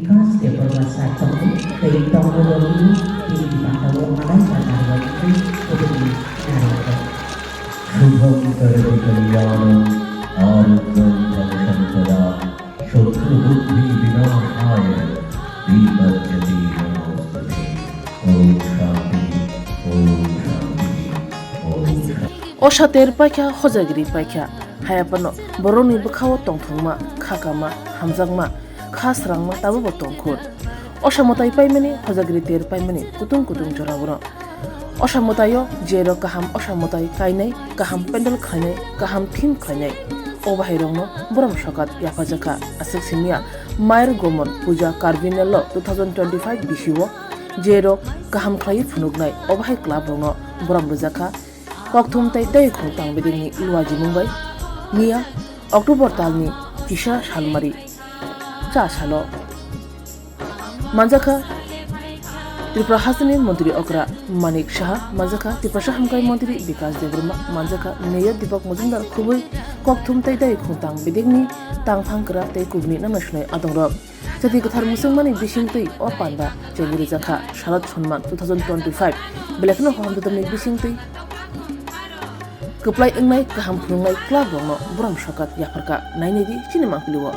Kas de permasalahan temu dari teknologi ini dipantau malai pada hari ini untuk diarahkan. Shubham করবে কল্যাণম আরোগ্যম ধনসম্পদা শত্রু বুদ্ধি বিনাশায় বিপজ্জতি নমস্তুতে ওম শান্তি ওম শান্তি ওম শান্তি অসাতের পাইখা হজাগিরি পাইখা হায়াপানো বরনি বখাও তংথংমা খাকামা হামজাংমা খাসরাংমা তাবো তংখুর অসামতাই পাইমানি হজাগিরি তের পাইমানি কুতুং কুতুং জরাবনো অসামতায়ও জেরো কাহাম অসামতাই কাইনাই কাহাম পেন্ডেল খাইনাই কাহাম থিম খাইনাই ও বাহিরংনো বরম সকাত ইয়াফাজাকা আসিক সিমিয়া মায়ের গোমন পূজা কার্বিনেল 2025 বিশিও জেরো কাহাম খাই ফুনুগনাই ও বাহাই ক্লাব রংনো বরম রজাকা ককথুম তাই তাই খংতাং বেদিনি লুয়াজি মুম্বাই মিয়া অক্টোবর তালনি কিসা শালমারি চা সালো মানজাকা त्रिपुरा हासनी मंत्री अकरा मानिक शाह मानजाका त्रिपुरा हामकाई मंत्री विकास देवबर्मा मानजाका मेयर दीपक मजुमदार खुबै ककथुम ताई ताई खुंतां बेदेगनि तांफांकरा ताई कुबनि नामनासनाय आदंरब जाति गथार मुसलमानी बिसिंतै अ पान्दा जेंगिरि जाखा शारद सन्मान 2025 बेलेखनो हमददमनि बिसिंतै कप्लाय इंनाय गाहाम फुंनाय क्लाब रंनो बरम सकात याफरका नायनिदि सिनेमा फिलिवो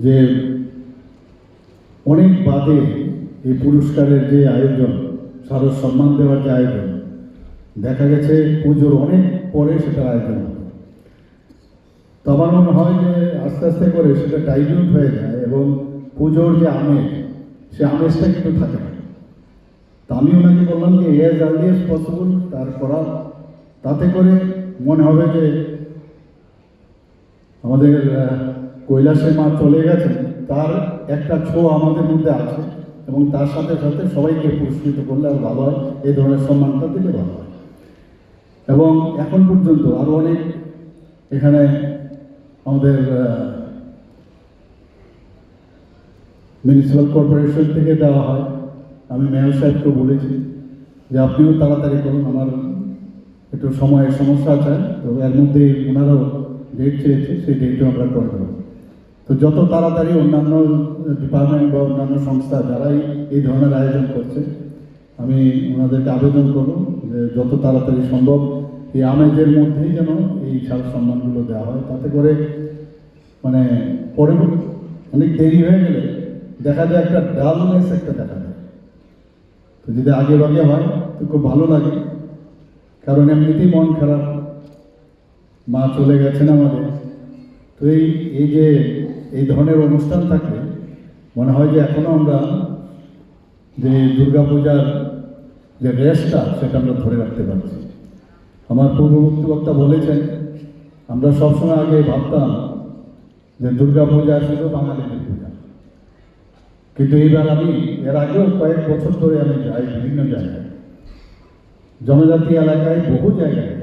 যে অনেক বাদে এই পুরস্কারের যে আয়োজন শারদ সম্মান দেওয়ার যে আয়োজন দেখা গেছে পুজোর অনেক পরে সেটা আয়োজন হয়। তো আমার মনে হয় যে আস্তে আস্তে করে সেটা ডাইলিউট হয়ে যায় এবং পুজোর যে আমেজ সে আমেজটা কিন্তু থাকে না। তো আমি ওনাকে বললাম যে এজ আর্লি এজ পসিবল তার করা, তাতে করে মনে হবে যে আমাদের কৈলাসে মা চলে গেছেন তার একটা ছোঁয়া আমাদের মধ্যে আছে এবং তার সাথে সাথে সবাইকে পুরস্কৃত করলে আর ভালো হয়, এই ধরনের সম্মানটা দিলে ভালো হয়। এবং এখন পর্যন্ত আরও অনেক এখানে আমাদের মিউনিসিপ্যাল কর্পোরেশন থেকে দেওয়া হয়। আমি মেয়র সাহেবকে বলেছি যে আপনিও তাড়াতাড়ি করুন, আমার একটু সময়ের সমস্যা আছে, তো এর মধ্যে ওনারাও ডেট চেয়েছে, সেই ডেটও আমরা করে দেবো। তো যত তাড়াতাড়ি অন্যান্য ডিপার্টমেন্ট বা অন্যান্য সংস্থা যারাই এই ধরনের আয়োজন করছে আমি ওনাদেরকে আবেদন করব যে যত তাড়াতাড়ি সম্ভব এই আমেজের মধ্যেই যেন এই শারদ সম্মানগুলো দেওয়া হয়, তাতে করে মানে পরে অনেক দেরি হয়ে গেলে দেখা যায় একটা ডালনেস একটা দেখা যায়। তো যদি আগে ভাগে হয় তো খুব ভালো লাগে, কারণ এমনিতেই মন খারাপ, মা চলে গেছেন আমাদের। তো এই যে এই ধরনের অনুষ্ঠান থাকলে মনে হয় যে এখনো আমরা যে দুর্গাপূজার যে রেসটা সেটা আমরা ধরে রাখতে পারছি। আমার পূর্ববর্তী বক্তা বলেছেন আমরা সবসময় আগে ভাবতাম যে দুর্গাপূজা শুধু বাঙালিদের পূজা, কিন্তু এইবার আমি এর আগেও কয়েক বছর ধরে আমি যাই বিভিন্ন জায়গায়, জনজাতি এলাকায় বহু জায়গায়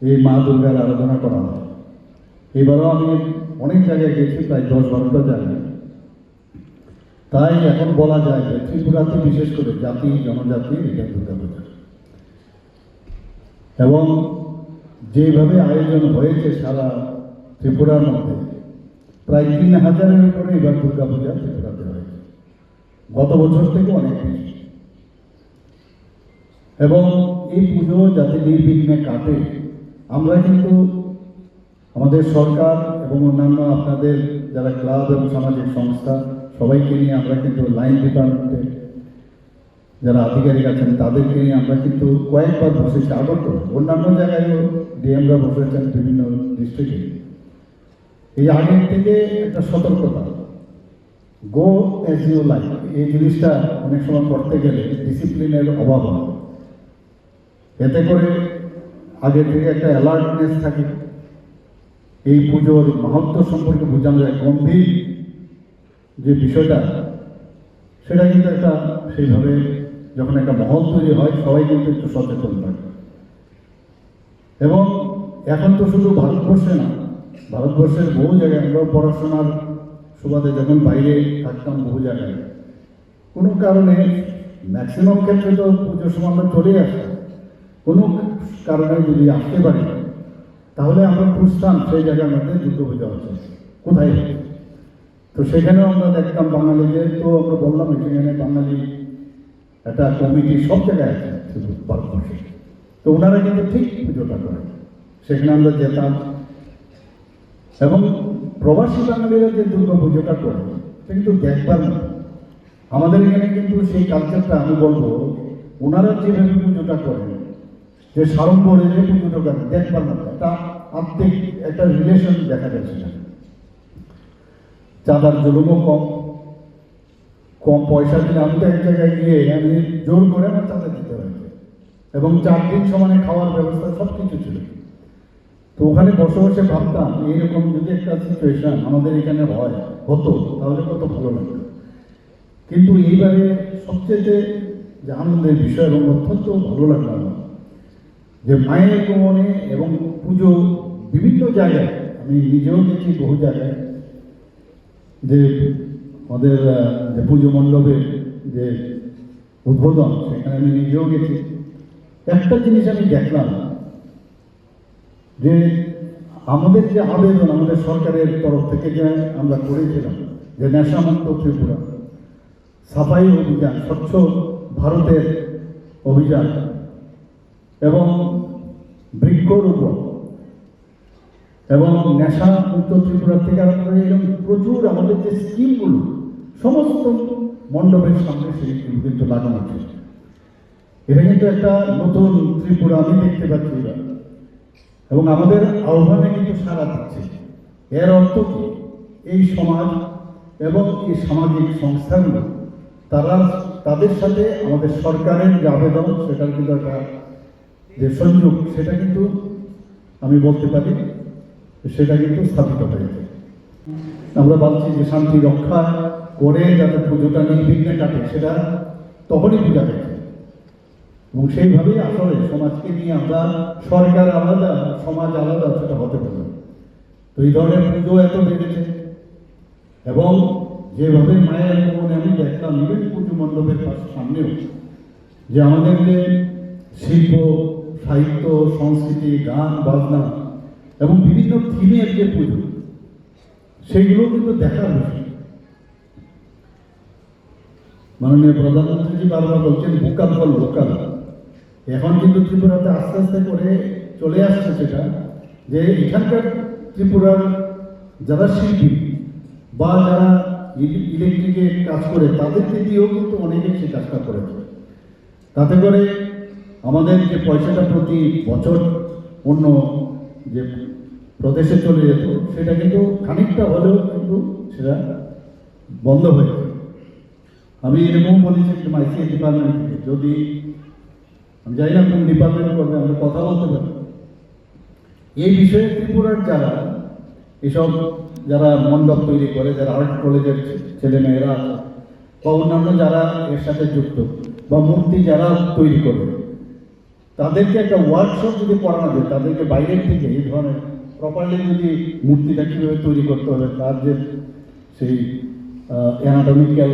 এই মা দুর্গার আরাধনা করা হয়। এবারও আমি অনেক জায়গায় গেছি, প্রায় 10-12টা জায়গায়। তাই এখন বলা যায় যে ত্রিপুরাতে বিশেষ করে জাতি জনজাতি এটা দুর্গাপূজা। এবং যেভাবে আয়োজন হয়েছে সারা ত্রিপুরার মধ্যে, প্রায় 3000-এর উপরে এবার দুর্গাপূজা ত্রিপুরাতে হয়েছে, গত বছর থেকে অনেক বেশি। এবং এই পুজো যাতে নির্বিঘ্নে কাটে, আমরা কিন্তু আমাদের সরকার এবং অন্যান্য আপনাদের যারা ক্লাব এবং সামাজিক সংস্থা সবাইকে নিয়ে আমরা কিন্তু লাইন ডিপার্টমেন্টে যারা আধিকারিক আছেন তাদেরকে নিয়ে আমরা কিন্তু কয়েকবার বসেছি, আগত অন্যান্য জায়গায়ও ডিএমরা বসেছেন বিভিন্ন ডিস্ট্রিক্টে। এই আগের থেকে একটা সতর্কতা, গো অ্যাজ ইউ লাইক, এই জিনিসটা অনেক সময় করতে গেলে ডিসিপ্লিনের অভাব হয়। এতে করে আগে থেকে একটা অ্যালার্টনেস থাকে, এই পুজোর মাহাত্ম্য সম্পর্কে বোঝানো যায়, গম্ভীর যে বিষয়টা সেটা কিন্তু একটা সেইভাবে যখন একটা মহল তৈরি হয় সবাই কিন্তু একটু সচেতন থাকে। এবং এখন তো শুধু ভারতবর্ষে না, ভারতবর্ষের বহু জায়গায় আমরা পড়াশোনার সুবাদে যখন বাইরে থাকতাম বহু জায়গায়, কোনো কারণে ম্যাক্সিমাম ক্ষেত্রে তো পুজোর সময় আমরা চলে আসতাম, কোনো কারণে যদি আসতে পারি তাহলে আমরা খুঁজতাম সেই জায়গার মধ্যে দুর্গাপূজা হচ্ছে কোথায়। তো সেখানেও আমরা দেখতাম বাঙালিদের, তো আমরা বললাম সেখানে বাঙালি একটা কমিটি সব জায়গায় আছে শুধু ভারতবর্ষে, তো ওনারা কিন্তু ঠিক পুজোটা করে, সেখানে আমরা যেতাম। এবং প্রবাসী বাঙালিরা যে দুর্গা পুজোটা করে সে কিন্তু দেখবার না, আমাদের এখানে কিন্তু সেই কালচারটা আমি বলবো ওনারা যেভাবে পুজোটা করেন, যে সাড়ম্বরে যে পুজোটা করেন দেখবার না, একটা আত্মিক একটা রিলেশন দেখা যাচ্ছে না। চাঁদার জুলুমও কম, কম পয়সা দিলে আমি তো এক জায়গায় গিয়ে আমি জোর করে আমার চাঁদা দিতে হয়েছে, এবং 4 দিন সমানে খাওয়ার ব্যবস্থা সব কিছু ছিল। তো ওখানে বসে বসে ভাবতাম এইরকম যদি একটা সিচুয়েশন আমাদের এখানে হতো তাহলে কত ভালো লাগতো। কিন্তু এইবারে সবচেয়ে যে আনন্দের বিষয় এবং অত্যন্ত ভালো লাগলো আমার, যে মায়ের আগমনে এবং পুজো বিভিন্ন জায়গায়, আমি নিজেও গেছি বহু জায়গায়, যে আমাদের যে পুজো মণ্ডপের যে উদ্বোধন সেখানে আমি নিজেও গেছি। একটা জিনিস আমি দেখলাম যে আমাদের যে আবেদন আমাদের সরকারের তরফ থেকে যে আমরা করেছিলাম যে নেশামুক্ত ত্রিপুরা, সাফাই অভিযান, স্বচ্ছ ভারতের অভিযান এবং বৃক্ষরোপণ এবং নেশা মুক্ত ত্রিপুরা থেকে আরম্ভ করে এরকম প্রচুর আমাদের যে স্কিমগুলো সমস্ত মণ্ডপের সামনে সেইগুলো কিন্তু লাগানো হচ্ছে। এটা কিন্তু একটা নতুন ত্রিপুরা আমি দেখতে পাচ্ছি এবার, এবং আমাদের আহ্বানে কিন্তু সাড়া দিচ্ছে। এর অর্থ কি, এই সমাজ এবং এই সামাজিক সংস্থাগুলো তাদের সাথে আমাদের সরকারের যে আবেদন সেটার কিন্তু একটা যে সংযোগ সেটা কিন্তু আমি বলতে পারি সেটা কিন্তু স্থাপিত হয়েছে। আমরা ভাবছি যে শান্তি রক্ষা করে যাতে পুজোটা নির্বিঘ্নে কাটে সেটা তখনই বোঝা গেছে, এবং সেইভাবেই আসলে সমাজকে নিয়ে আমরা সরকার আলাদা সমাজ আলাদা সেটা হতে পারে। তো এই ধরনের পুজো এত বেড়েছে, এবং যেভাবে মায়ের আগমনে আমি দেখলাম ইভেন পুজো মণ্ডপের সামনেও যে আমাদের যে শিল্প সাহিত্য সংস্কৃতি গান বাজনা এবং বিভিন্ন থিমের যে পুজো সেগুলো কিন্তু দেখার বিষয়। মাননীয় প্রধানমন্ত্রীজি বারবার বলছেন ভোকাল ফর লোকাল, এখন কিন্তু ত্রিপুরাতে আস্তে আস্তে করে চলে আসছে সেটা, যে এখানকার ত্রিপুরার যারা শিল্পী বা যারা ইলেকট্রিকে কাজ করে তাদেরকে দিয়েও কিন্তু অনেকে সেই কাজটা করেছে। তাতে করে আমাদের যে পয়সাটা প্রতি বছর অন্য যে প্রদেশে চলে যেত সেটা কিন্তু খানিকটা হলেও কিন্তু সেটা বন্ধ হয়ে যায়। আমি এরকম বলেছি একটু আইসিএ ডিপার্টমেন্ট থেকে, যদি আমি জানি না কোন ডিপার্টমেন্ট করবে, আমরা কথা বলতে পারি এই বিষয়ে ত্রিপুরার যারা এসব যারা মণ্ডপ তৈরি করে, যারা আর্ট কলেজের ছেলেমেয়েরা আছে বা অন্যান্য যারা এর সাথে যুক্ত বা মূর্তি যারা তৈরি করে, তাদেরকে একটা ওয়ার্কশপ যদি করানো যায়, তাদেরকে বাইরের থেকে এই ধরনের প্রপারলি যদি মূর্তিটা কীভাবে তৈরি করতে হবে, তার যে সেই অ্যানাটমিক্যাল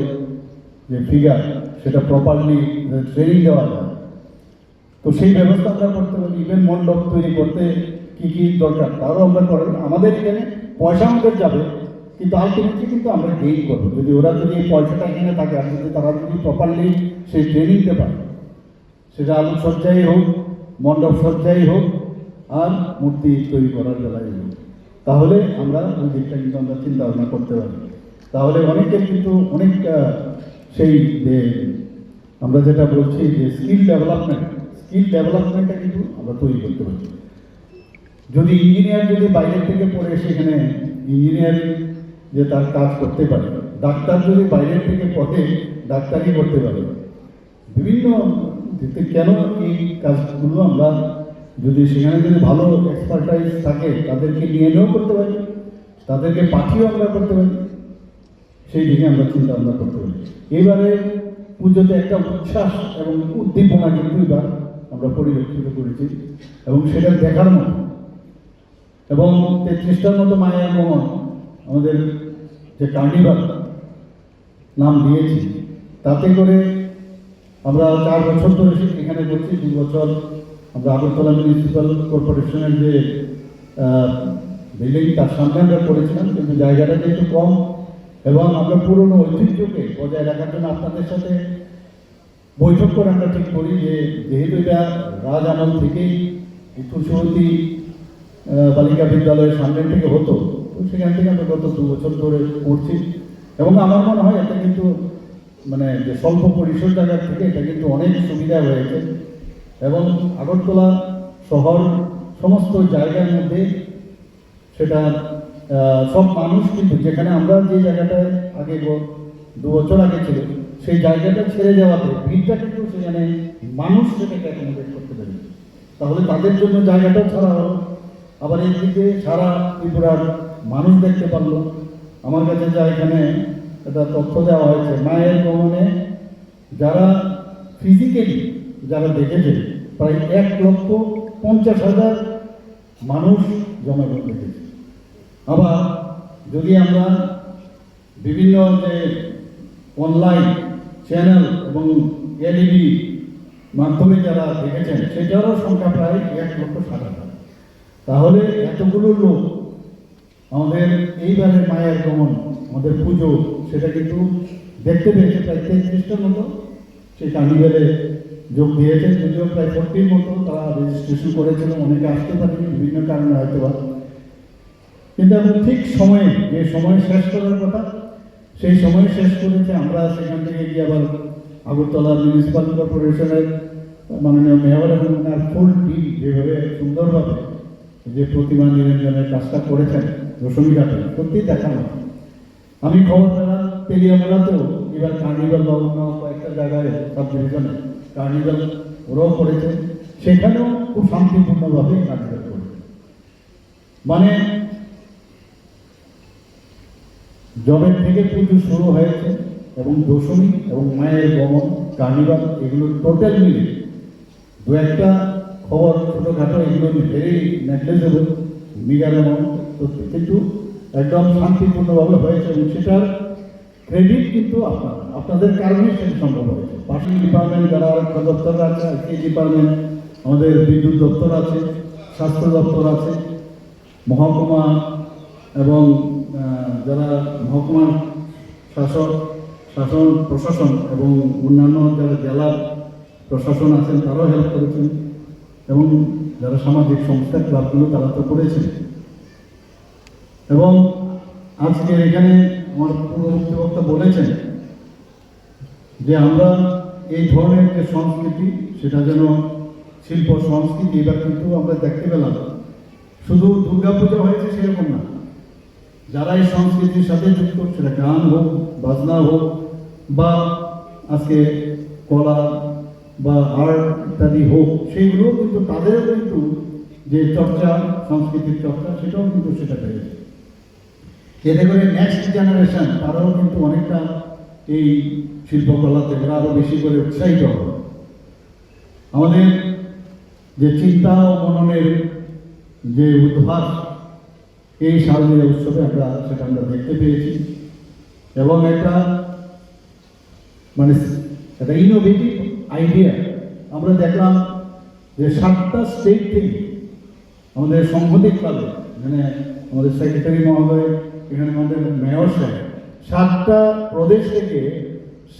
যে ফিগার, সেটা প্রপারলি ট্রেনিং দেওয়া যায়, তো সেই ব্যবস্থা আমরা করতে পারি। ইভেন মণ্ডপ তৈরি করতে কী কী দরকার তারও আমরা করেন। আমাদের এখানে পয়সা আমাদের যাবে, কিন্তু আলটিমেটলি কিন্তু আমরা গেইন করবো যদি ওরা যদি এই পয়সাটা এখানে থাকে, আর যদি তারা যদি প্রপারলি সেই ট্রেনিংতে পারে, সেটা আলোকসজ্জাই হোক, মণ্ডপ সজ্জাই হোক, আর মূর্তি তৈরি করার বেলায় হোক, তাহলে আমরা ওই দিকটা কিন্তু আমরা চিন্তা ভাবনা করতে পারি। তাহলে অনেকের কিন্তু অনেক সেই যে আমরা যেটা বলছি যে স্কিল ডেভেলপমেন্টটা কিন্তু আমরা তৈরি করতে পারি। যদি ইঞ্জিনিয়ার যদি বাইরের থেকে পড়ে সেখানে ইঞ্জিনিয়ারিং যে তার কাজ করতে পারে, ডাক্তার যদি বাইরের থেকে পড়ে ডাক্তারি করতে পারে, বিভিন্ন কেন এই কাজগুলো আমরা যদি সেখানে যদি ভালো এক্সপার্টাইজ থাকে তাদেরকে নিয়ে এনেও করতে পারি, তাদেরকে পাঠিয়েও আমরা করতে পারি, সেই দিকে আমরা চিন্তা ভাবনা করতে পারি। এবারে পুজোতে একটা উচ্ছ্বাস এবং উদ্দীপনা কিন্তু এবার আমরা পরিলক্ষিত করেছি এবং সেটা দেখার মতো। এবং 33টার মতো মায়ের মোহন আমাদের যে কার্নিভাল নাম দিয়েছি, তাতে করে আমরা 4 বছর ধরে এখানে করছি। 2 বছর আমরা আগরতলা মিউনিসিপ্যাল কর্পোরেশনের যে বিল্ডিং তার সামনে আমরা করেছিলাম, কিন্তু জায়গাটা যেহেতু কম এবং আমরা পুরনো ঐতিহ্যকে বজায় রাখার জন্য আপনাদের সাথে বৈঠক করে আমরা ঠিক করি যে যেহেতু এটা রাজ আমল থেকেই তুলসীবতী বালিকা বিদ্যালয়ের সামনের থেকে হতো, তো সেখান থেকে আমরা গত 2 বছর ধরে করছি। এবং আমার মনে হয় এটা কিন্তু মানে যে স্বল্প পরিসর জায়গার থেকে এটা কিন্তু অনেক সুবিধা হয়েছে এবং আগরতলা শহর সমস্ত জায়গার মধ্যে সেটা সব মানুষ কিন্তু যেখানে আমরা যে জায়গাটায় আগে 2 বছর আগে ছিল সেই জায়গাটা ছেড়ে যাওয়াতে ভিড়টা কিন্তু সেখানে মানুষ সেটাকে অ্যাকোমোডেট করতে পারি, তাহলে তাদের জন্য জায়গাটাও ছাড়া হলো। আবার এই দিকে সারা ত্রিপুরার মানুষ দেখতে পারলো। আমার কাছে যা এখানে একটা তথ্য দেওয়া হয়েছে, মায়ের গমনে যারা ফিজিক্যালি যারা দেখেছে প্রায় 1,50,000 মানুষ জমাগণ দেখেছে। আবার যদি আমরা বিভিন্ন যে অনলাইন চ্যানেল এবং এলইডি মাধ্যমে যারা দেখেছেন সেটারও সংখ্যা প্রায় 1,60,000। তাহলে এতগুলো লোক আমাদের এইবারে মায়ের গমন আমাদের পুজো সেটা কিন্তু দেখতে পেয়েছে প্রায় 33টার মতো সেই কার্নিভ্যালে যোগ দিয়েছে। যদিও প্রায় 40 মতো তারা রেজিস্ট্রেশন করেছিল, অনেকে আসতে পারেনি বিভিন্ন কারণে হয়তো বা, কিন্তু এখন ঠিক সময়ে যে সময় শেষ করার কথা সেই সময় শেষ করেছে। আমরা সেখান থেকে গিয়ে আবার আগরতলা মিউনিসিপ্যাল কর্পোরেশনের মাননীয় মেয়র এবং ওনার ফুল টিম যেভাবে সুন্দরভাবে যে প্রতিমা নিরঞ্জনের কাজটা করেছেন দশমীঘাটে, সত্যি দেখানো। আমি খবর পেলাম তেলিয়ামুড়াতেও এবার কার্নিভাল বা অন্য কয়েকটা জায়গায় সাব ডিভিশনে কার্নিভাল ওরাও করেছে, সেখানেও খুব শান্তিপূর্ণভাবে কার্নিভাল করেছে। মানে জবের থেকে পুজো শুরু হয়েছে এবং দশমী এবং মায়ের গমন কার্নিভাল এগুলো টোটাল মিলে 2-1টা খবর ছোটোখাটো এগুলো ভেরি নেগলেজেবল মিগার অ্যামাউন্ট, কিন্তু একদম শান্তিপূর্ণভাবে হয়েছে এবং সেটার ক্রেডিট কিন্তু আপনাদের কারণে সেটা সম্ভব হয়েছে। পার্সোনাল ডিপার্টমেন্ট যারা আরক্ষা দপ্তর আছে, আইসি ডিপার্টমেন্ট, আমাদের বিদ্যুৎ দপ্তর আছে, স্বাস্থ্য দপ্তর আছে, মহকুমা এবং যারা মহকুমার শাসন প্রশাসন এবং অন্যান্য যারা জেলার প্রশাসন আছেন তারাও হেল্প করেছেন এবং যারা সামাজিক সংস্থা ক্লাবগুলো তারা তো করেছেন। এবং আজকে এখানে আমার পূর্ববর্তী বক্তা বলেছেন যে আমরা এই ধরনের যে সংস্কৃতি সেটা যেন শিল্প সংস্কৃতি এবার কিন্তু আমরা দেখতে পেলাম শুধু দুর্গাপূজা হয়েছে সেরকম না, যারা এই সংস্কৃতির সাথে যুক্ত সেটা গান হোক, বাজনা হোক বা আজকে কলা বা আর্ট ইত্যাদি হোক, সেইগুলোও কিন্তু তাদেরও কিন্তু যে চর্চা সংস্কৃতির চর্চা সেটাও কিন্তু সেটা পেয়েছে। এতে করে নেক্সট জেনারেশন তারাও কিন্তু অনেকটা এই শিল্পকলাতে ওরা আরও বেশি করে উৎসাহিত হবে। আমাদের যে চিন্তা ও মননের যে উদ্ভাস এই শারদীয় উৎসবে সেটা আমরা দেখতে পেয়েছি এবং একটা ইনোভেটিভ আইডিয়া আমরা দেখলাম যে 7টা স্টেট থেকে আমাদের সংহতি ক্লাবে মানে আমাদের সেক্রেটারি মহোদয়, এখানে আমাদের মেয়র সাহেব 7টা প্রদেশ থেকে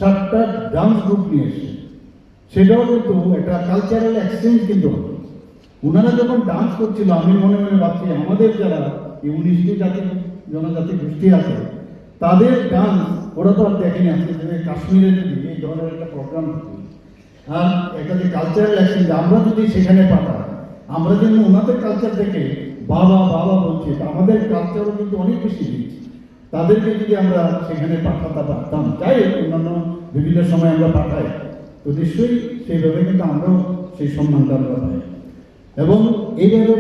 7টা ডান্স গ্রুপ নিয়ে এসেছে। সেটাও কিন্তু একটা কালচারাল এক্সচেঞ্জ কিন্তু হবে। ওনারা যখন ডান্স করছিল আমি মনে মনে ভাবছি আমাদের যারা এই 19টি জনজাতি গোষ্ঠী আছে তাদের ডান্স ওরা তো আর দেখেনি। আজকে যদি কাশ্মীরে যদি এই ধরনের একটা প্রোগ্রাম থাকে আর একটা যে কালচারাল এক্সচেঞ্জ আমরা যদি সেখানে পাঠাই, আমরা যেন ওনাদের কালচার থেকে বাবা বাবা বলছি, আমাদের কালচারও কিন্তু অনেক বেশি দিচ্ছি। তাদেরকে যদি আমরা সেখানে পাঠাতে পারতাম, যাই অন্যান্য বিভিন্ন সময় আমরা পাঠাই, তো নিশ্চয়ই সেইভাবে কিন্তু আমরাও সেই সম্মানটা আমরা পাই। এবং এইভাবে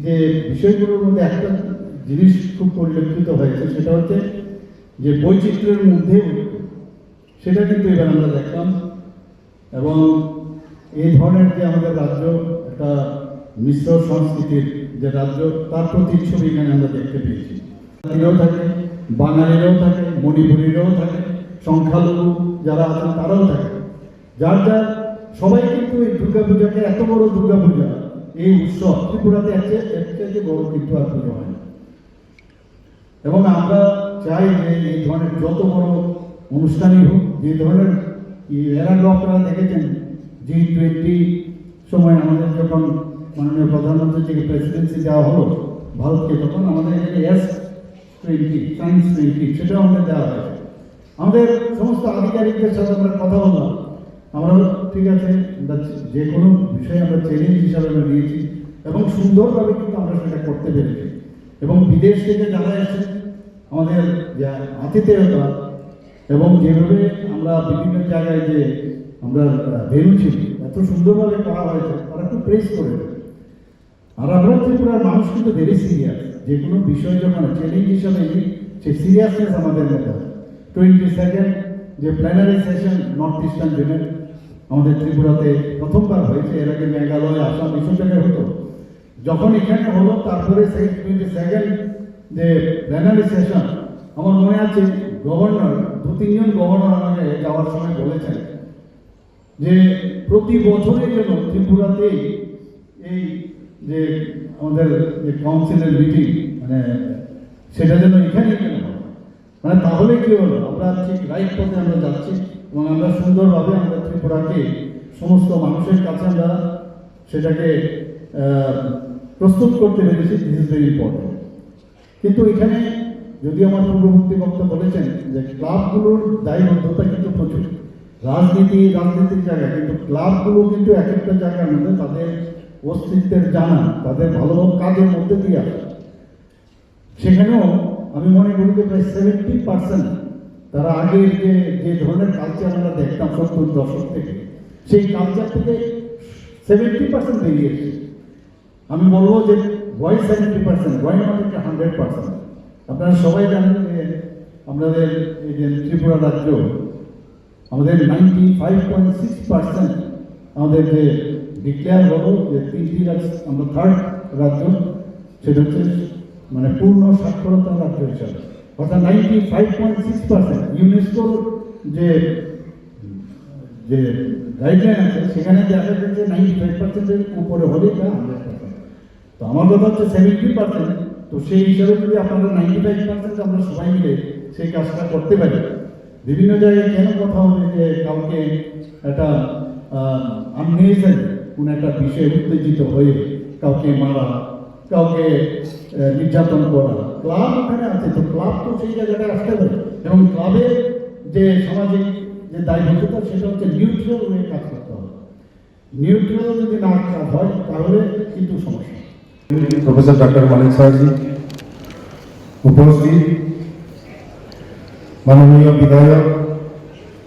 যে বিষয়গুলোর মধ্যে একটা জিনিস খুব পরিলক্ষিত হয়েছে, সেটা হচ্ছে যে বৈচিত্র্যের মধ্যে সেটা কিন্তু এবার আমরা দেখলাম। এবং এই ধরনের যে আমাদের রাজ্য একটা মিশ্র সংস্কৃতির যে রাজ্য, তার প্রতিচ্ছবি এখানে আমরা দেখতে পেয়েছি। থাকে, বাঙালিরাও থাকে, মণিপুরীরাও থাকে, সংখ্যালঘু যারা আছেন তারাও থাকে। যার যার সবাই কিন্তু এই দুর্গাপূজাকে, এত বড় দুর্গাপূজা এই উৎসব ত্রিপুরাতে এর চাইতে বড় কিন্তু আর পুজো হয় না। এবং আমরা চাই যে এই ধরনের যত বড় অনুষ্ঠানই হোক, যে ধরনের এর আগে আপনারা দেখেছেন G20 সময় আমাদের যখন মাননীয় প্রধানমন্ত্রী থেকে প্রেসিডেন্সি দেওয়া হলো ভারতকে, তখন আমাদের এখানে S20 সায়েন্স 20 সেটাও আমাদের দেওয়া হয়েছে। আমাদের সমস্ত আধিকারিকদের সাথে আমরা কথা বললাম, আমরা ঠিক আছে যে কোনো বিষয়ে আমরা চ্যালেঞ্জ হিসাবে আমরা নিয়েছি এবং সুন্দরভাবে কিন্তু আমরা সেটা করতে পেরেছি। এবং বিদেশ থেকে যারা এসে আমাদের যে আতিথেয়তা এবং যেভাবে আমরা বিভিন্ন জায়গায় যে আমরা ভেন্যু ছিল এত সুন্দরভাবে করা হয়েছে, তারা খুব প্রেস করে দেয়। আর আমরা ত্রিপুরার মানুষ কিন্তু ভেরি সিরিয়াস, যে কোনো বিষয় যখন চ্যালেঞ্জ হিসাবে নিই সেই সিরিয়াসনেস আমাদের মধ্যে হয়। 22nd যে প্ল্যানারি সেশন নর্থ ইস্টার্ন জোনের আমাদের ত্রিপুরাতে প্রথমবার হয়েছে, এর আগে মেঘালয়, আসাম এইসব জায়গায় হতো। যখন এখানে হলো তারপরে সেই 22nd যে প্ল্যানারি সেশন, আমার মনে আছে গভর্নর 2-3 জন গভর্নর আমাকে যাওয়ার সময় বলেছেন যে প্রতি বছরের জন্য ত্রিপুরাতে এই যে আমাদের যে কাউন্সিলের মিটিং সেটা যেন এখানেই কেন হয়। তাহলে কি হলো, আমরা ঠিক রাইট পথে আমরা যাচ্ছি এবং আমরা সুন্দরভাবে আমরা ত্রিপুরাকে সমস্ত মানুষের কাছে আমরা সেটাকে প্রস্তুত করতে পেরেছি। This is very important. কিন্তু এখানে যদি আমার পূর্ববর্তী বক্তব্য বলেছেন যে ক্লাবগুলোর দায়বদ্ধতা কিন্তু প্রচুর, রাজনীতির জায়গায়, কিন্তু ক্লাবগুলো কিন্তু এক একটা জায়গার মধ্যে তাদের অস্তিত্বের জানা, তাদের ভালো কাজের মধ্যে দিয়ে আসে। সেখানেও আমি মনে করি যে প্রায় 70% তারা আগে যে ধরনের কালচার আমরা দেখতাম 70 দশক থেকে, সেই কালচার থেকে 70% বেরিয়ে এসেছে। আমি বলবো যে ওয়াই 70%, ওয়াই নট 100%। আপনারা সবাই জানেন যে আমাদের এই যে ত্রিপুরা রাজ্য, আমাদের 95.6% আমাদের যে ডিক্লেয়ার হলো যে 3টি রাজ্য, আমরা 3rd রাজ্য, সেটা হচ্ছে পূর্ণ সাক্ষরতা রাজ্য হিসাবে, অর্থাৎ 95.6%। ইউনেস্কোর যে গাইডলাইন আছে সেখানে দেখা যাচ্ছে 95%-এর উপরে হলেই তা 100%। তো আমার কথা হচ্ছে 70%। তো সেই হিসাবে যদি আপনারা 95% আমরা সবাই মিলে সেই কাজটা করতে পারি, বিভিন্ন জায়গায় কেন কথা হবে যে কাউকে একটা আননেসেসারি কোনো একটা বিষয়ে উত্তেজিত হয়ে কাউকে মারা, কাউকে নির্যাতন করা। ক্লাব ওখানে আছে, তো ক্লাব তো সেই জায়গাটায় আসতে পারে এবং ক্লাবের যে সামাজিক যে দায়বদ্ধতা সেটা হচ্ছে নিউট্রাল হয়ে কাজ করতে হবে। নিউট্রাল যদি না কাজ হয় তাহলে কিন্তু সমস্যা। প্রফেসর ডক্টর মানিক স্যারজি উপস্থিত, মাননীয় বিধায়ক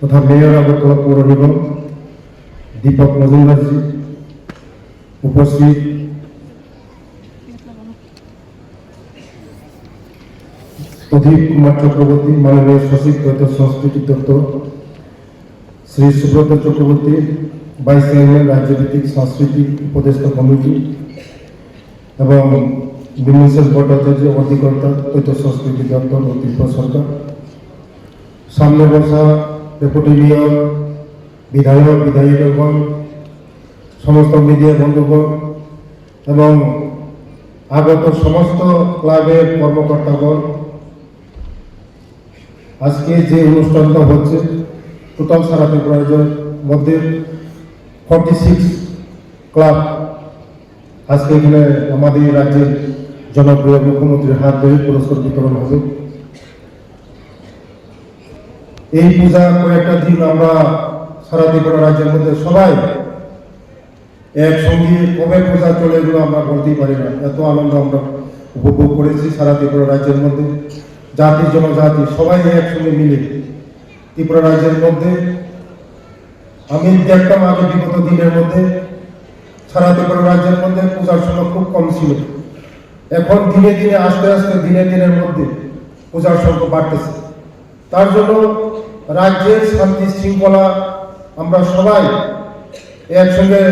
তথা মেয়র আগরতলা পৌর নিগম দীপক মজুমদারজি উপস্থিত, প্রদীপ কুমার চক্রবর্তী, মাননীয় সচিব তথ্য সংস্কৃতি দপ্তর, শ্রী সুব্রত চক্রবর্তী, ভাইস চেয়ারম্যান রাজ্যভিত্তিক সাংস্কৃতিক উপদেষ্টা কমিটি, এবং বিমল ভট্টাচার্য, অধিকর্তা তথ্য সংস্কৃতি দপ্তর ও ত্রিপুরা সরকার, সামনে বসা ডেপুটি মেয়র, বিধায়ক বিধায়িকাগণ, সমস্ত মিডিয়া বন্ধুগণ এবং আগত সমস্ত ক্লাবের কর্মকর্তাগণ, আজকে যে অনুষ্ঠানটা হচ্ছে টোটাল সারা ত্রিপুরার মধ্যে 46 ক্লাব আজকে এখানে আমাদের রাজ্যের জনপ্রিয় মুখ্যমন্ত্রীর হাত ধরে পুরস্কার বিতরণ হবে। এই পূজা কয়েকটা দিন আমরা সারা ত্রিপুরা রাজ্যের মধ্যে সবাই একসঙ্গে কবে পূজা চলে এগুলো আমরা বলতেই পারি না, এত আনন্দ আমরা উপভোগ করেছি সারা ত্রিপুরা রাজ্যের মধ্যে। জাতি জনজাতি সবাই একসঙ্গে মিলে ত্রিপুরা রাজ্যের মধ্যে আমি দেখতাম আগে বিগত দিনের মধ্যে সারা ত্রিপুরা রাজ্যের মধ্যে পূজার সংখ্যা খুব কম ছিল। এখন দিনে দিনে আস্তে আস্তে দিনের মধ্যে পূজার সংখ্যা বাড়তেছে। তার জন্য রাজ্যের শান্তি শৃঙ্খলা আমরা সবাই একসঙ্গে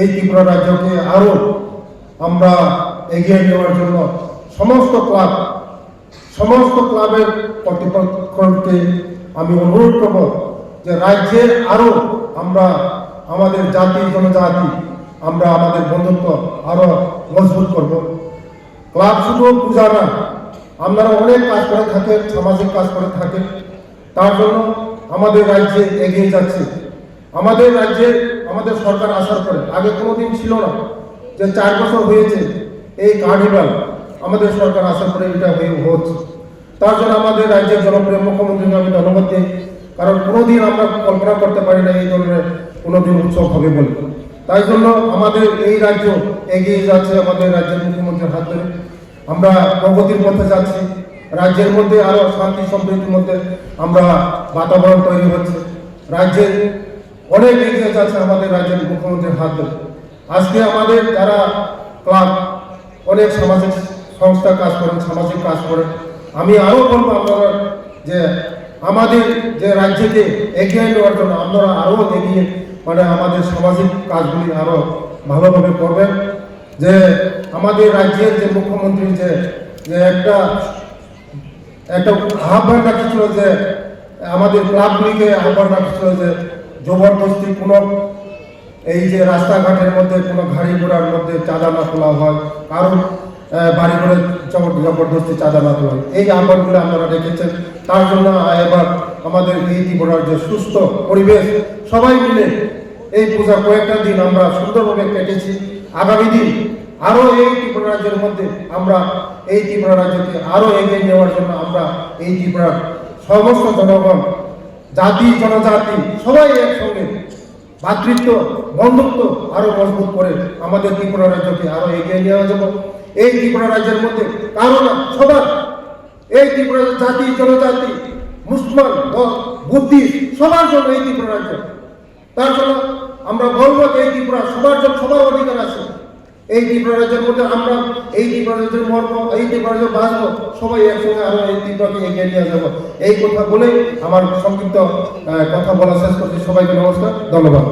এই ত্রিপুরা রাজ্যকে আরো আমরা এগিয়ে নেওয়ার জন্য সমস্ত ক্লাবের কর্তৃপক্ষকে আমি অনুরোধ করব যে রাজ্যের আরো আমরা আমাদের জাতি জনজাতি আমরা আমাদের বন্ধুত্ব আরো মজবুত করব। ক্লাব শুধু পূজা না, আপনারা অনেক কাজ করে থাকেন, সামাজিক কাজ করে থাকেন, তার জন্য আমাদের রাজ্যে এগিয়ে যাচ্ছে। আমাদের রাজ্যে আমাদের সরকার আসার পরে আগে কোনোদিন ছিল না, যে 4 বছর হয়েছে এই কার্নিভাল আমাদের সরকার আসার পরে এটা হচ্ছে। তার জন্য আমাদের রাজ্যের জনপ্রিয় মুখ্যমন্ত্রীকে আমি ধন্যবাদ দিই, কারণ কোনোদিন আমরা কল্পনা করতে পারি না এই ধরনের কোনোদিন উৎসব হবে বলে। তাই জন্য আমাদের এই রাজ্য এগিয়ে যাচ্ছে আমাদের রাজ্যের মুখ্যমন্ত্রীর হাত ধরে। আমরা প্রগতির পথে যাচ্ছি, রাজ্যের মধ্যে আরো শান্তি সমৃদ্ধির মধ্যে আমরা বাতাবরণ তৈরি হচ্ছে, রাজ্যের অনেক এগিয়ে যাচ্ছে আমাদের রাজ্যের মুখ্যমন্ত্রীর হাত ধরে। আজকে আমাদের যারা ক্লাব অনেক সামাজিক সংস্থা কাজ করেন, সামাজিক কাজ করেন, আমি আরো বলবো আপনারা যে আমাদের যে রাজ্যকে এগিয়ে নেওয়ার জন্য আপনারা আরো এগিয়ে আমাদের সামাজিক কাজগুলি আরো ভালোভাবে করবেন। যে আমাদের রাজ্যের যে মুখ্যমন্ত্রী যে একটা আহ্বান রাখছিল, যে আমাদের ক্লাবগুলিকে আহ্বান রাখছিল যে জবরদস্তি কোনো এই যে রাস্তাঘাটের মধ্যে কোনো গাড়ি ঘোড়ার মধ্যে চাঁদা না তোলা হয়, কারণ বাড়ি করে জবরদস্তি চাঁদা না তোলা হয়, এই আহ্বানগুলো আপনারা রেখেছেন। তার জন্য এবার আমাদের এই ত্রিপুরার যে সুস্থ পরিবেশ সবাই মিলে এই পূজা কয়েকটা দিন আমরা সুন্দরভাবে কেটেছি। আগামী দিন আরো এই ত্রিপুরা রাজ্যের মধ্যে আমরা এই ত্রিপুরা রাজ্যকে আরো এগিয়ে নেওয়ার জন্য আমরা এই ত্রিপুরার সমস্ত জনগণ, জাতি জনজাতি সবাই একসঙ্গে ভাতৃত্ব বন্ধুত্ব আরো মজবুত করে আমাদের ত্রিপুরা রাজ্যকে আরো এগিয়ে নেওয়া যাবে। এই ত্রিপুরা রাজ্যের মধ্যে কারো না, সবার এই ত্রিপুরা জাতি জনজাতি মুসলমান বুদ্ধিস্ট সবার জন্য এই ত্রিপুরা রাজ্য। তার জন্য আমরা বলবো যে এই ত্রিপুরা সবার জন্য সবার অধিকার আছে। এই ত্রিপুরা রাজ্যের মধ্যে আমরা এই ত্রিপুরা রাজ্যের মর্ম, এই ত্রিপুরা রাজ্য বাঁচবো, সবাই একসঙ্গে আরো এই ত্রিপুরাকে এগিয়ে নিয়ে যাবো। এই কথা বলে আমার সংক্ষিপ্ত কথা বলা শেষ করছি। সবাইকে নমস্কার, ধন্যবাদ।